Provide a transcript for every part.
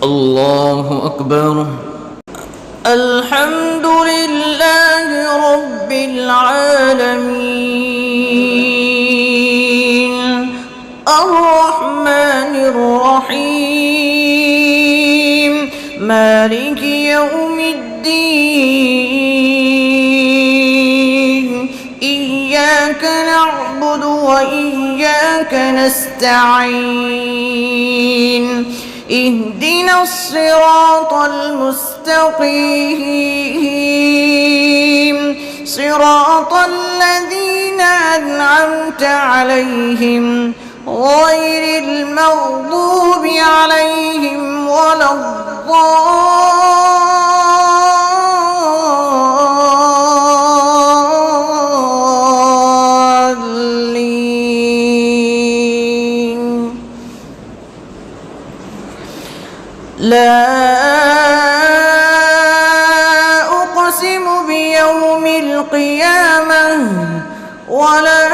الله أكبر. الحمد لله رب العالمين الرحمن الرحيم مالك يوم الدين إياك نعبد وإياك نستعين اهدنا الصراط المستقيم صراط الذين أنعمت عليهم غير المغضوب عليهم ولا الضالين. لا أقسم بيوم القيامة ولا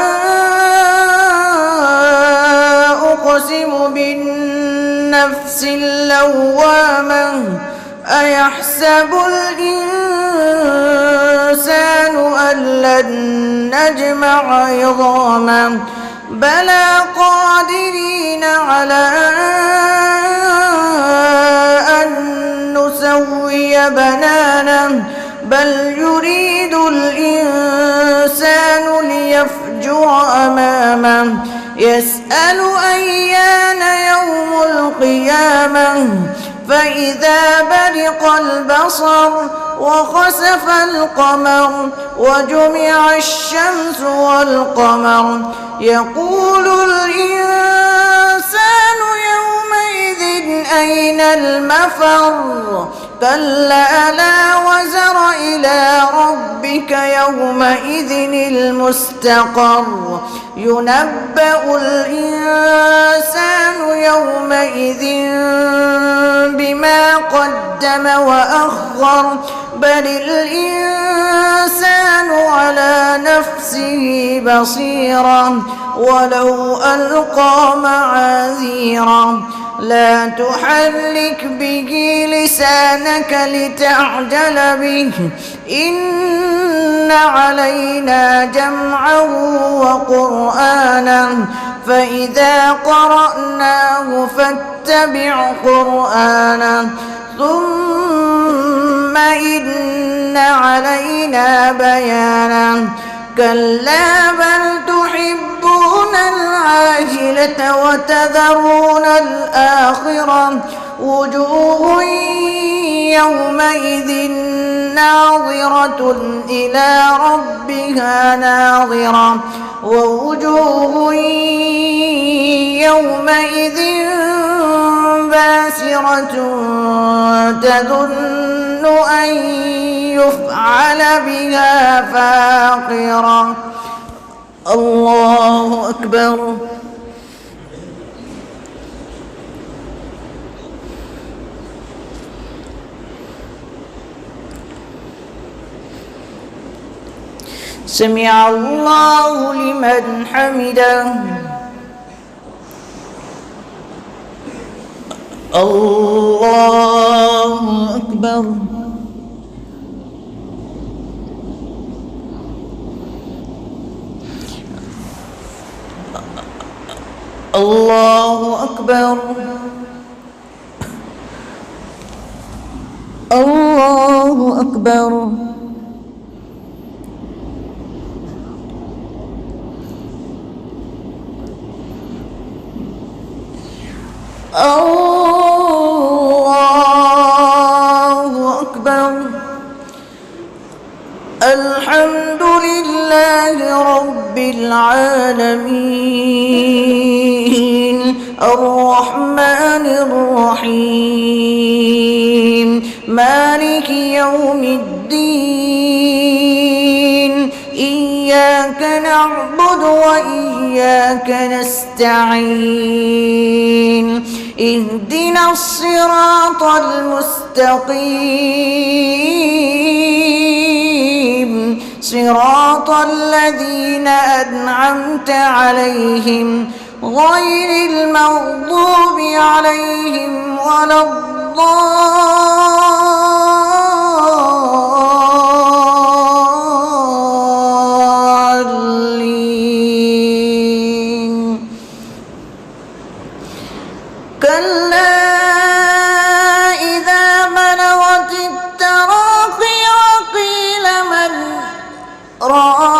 أقسم بالنفس اللوامة أيحسب الإنسان أن لن نجمع عظامه بلى قادرين على أن نسوي بنانه بل يريد الإنسان ليفجر أمامه يسأل أيان يوم القيامة فإذا برق البصر وخسف القمر وجمع الشمس والقمر يقول الإنسان يومئذ أين المفر كلا لا وزر إلى ربك يومئذ المستقر ينبأ الإنسان يومئذ بما قدم وأخر بل الإنسان على نفسه بصيرة ولو ألقى معاذيره لا تحرك به لسانك لتعجل به إن علينا جمعه وقرآنه فإذا قرأناه فاتبع قرآنه ثم إن علينا بيانه كلا بل تحبون العاجلة وتذرون الآخرة وجوه يومئذ ناظرة إلى ربها ناظرة ووجوه يومئذ باسرة تظن أن يفعل بها فاقرة. الله أكبر. سمع الله لمن حمده. الله أكبر. الله أكبر. الله أكبر. الله أكبر. الحمد لله رب العالمين الرحمن الرحيم مالك يوم الدين إياك نعبد وإياك نستعين اهدنا الصراط المستقيم صراط الذين أنعمت عليهم غير المغضوب عليهم ولا الضالين. الضالين كلا إذا بلغت التراقي وقيل من راق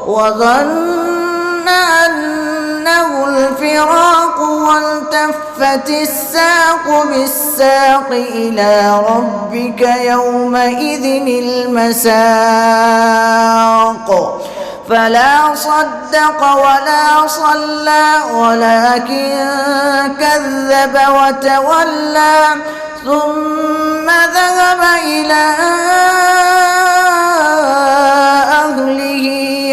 وظن أنه الفراق والتفت الساق بالساق إلى ربك يومئذ المساق فلا صدق ولا صلى ولكن كذب وتولى ثم ذهب إلى أهله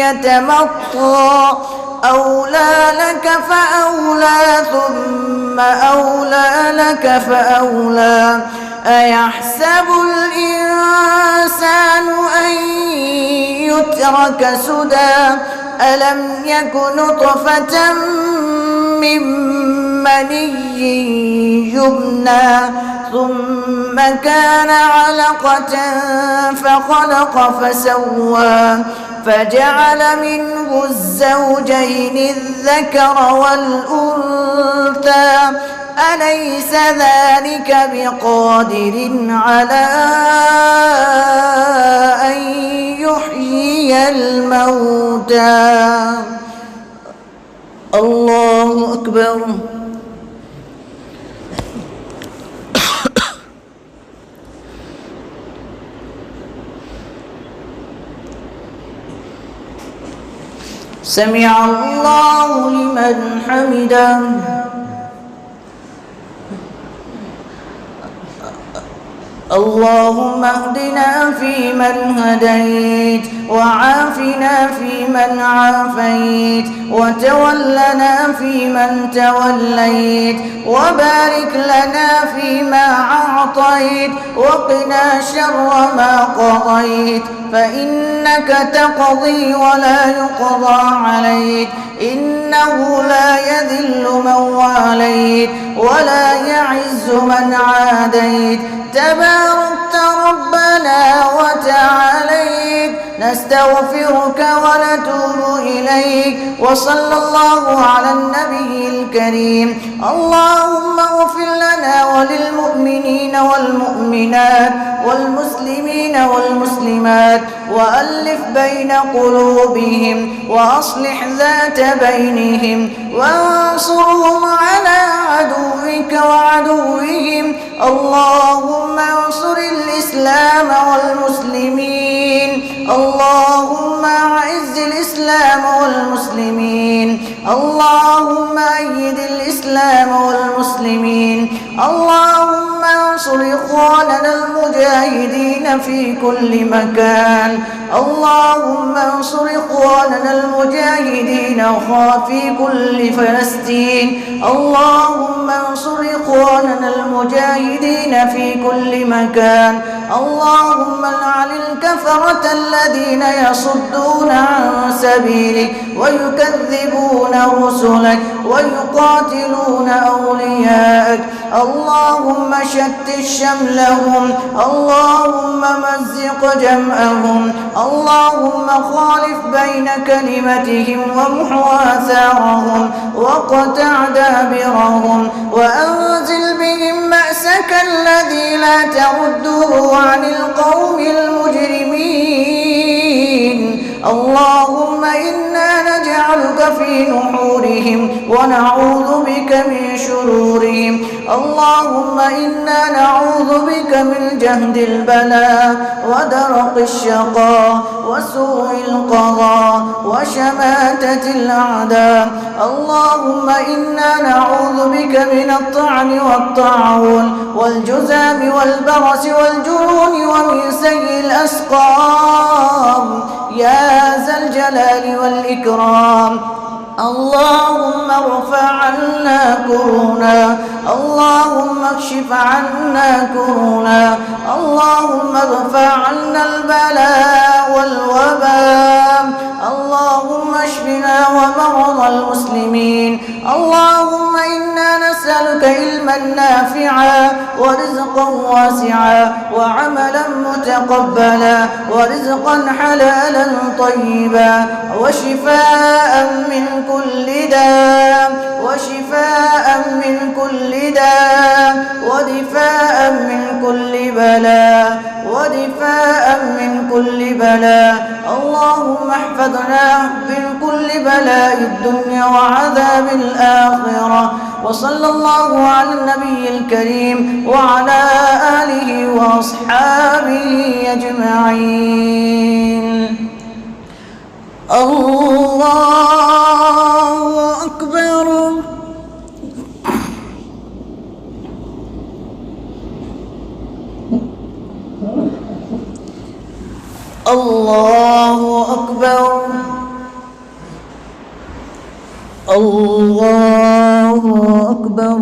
يتمطى أولى لك فأولى ثم أولى لك فأولى أيحسب الإنسان أن يترك سدى ألم يك نطفة من مني يمنى ثم كان علقة فخلق فسوى فجعل منه الزوجين الذكر والأنثى أليس ذلك بقادر على أن يحيي الموتى الله أكبر سمع الله لمن حمده اللهم اهدنا فيمن هديت وعافنا فيمن عافيت وتولنا فيمن توليت وبارك لنا فيما أعطيت وقنا شر ما قضيت فإنك تقضي ولا يقضى عليك إنه لا يذل من واليت ولا يعز من عاديت تباركت ربنا وتعاليت نستغفرك ونتوب إليك وصلى الله على النبي الكريم اللهم اغفر لنا وللمؤمنين والمؤمنات والمسلمين والمسلمات وألف بين قلوبهم وأصلح ذات بينهم وانصرهم على عدوك وعدوهم اللهم انصر الإسلام والمسلمين اللهم أعز الإسلام والمسلمين اللهم أيد الإسلام والمسلمين اللهم انصر إخواننا المجاهدين في كل مكان اللهم انصر إخواننا المجاهدين في كل فلسطين اللهم انصر إخواننا المجاهدين في كل مكان اللهم لعن الكفرة الذين يصدون عن سبيلك ويكذبون رسلك ويقاتلون أولياءك اللهم شتت شملهم اللهم مزق جمعهم اللهم خالف بين كلمتهم وامحو آثارهم وقطع دابرهم وأنزل بهم بأسك الذي لا ترده عن القوم المجرمين اللهم إنا نجعلك في نحورهم ونعوذ بك من شرورهم اللهم إنا نعوذ بك من جهد البلاء ودرق الشقاء وسوء القضاء وشماتة الأعداء اللهم إنا نعوذ بك من الطعن والطاعون والجذام والبرص والجنون ومن سيء الأسقام يا ذا الجلال والإكرام اللهم ارفع عنا كرونا اللهم اكشف عنا كرونا اللهم ارفع عنا البلاء والوباء اللهم اشفنا ومرضى المسلمين اللهم إنا نسألك علما نافعا ورزقا واسعا وعملا متقبلا ورزقا حلالا طيبا وشفاء من كل داء ودفاء من كل بلاء اللهم احفظنا من كل بلاء الدنيا وعذاب الآخرة. وصلى الله على النبي الكريم وعلى آله وأصحابه أجمعين. الله أكبر. الله أكبر. الله أكبر.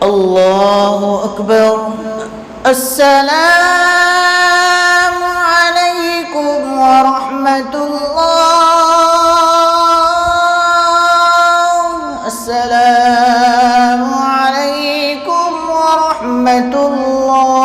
الله أكبر. السلام عليكم ورحمة الله. السلام عليكم ورحمة الله.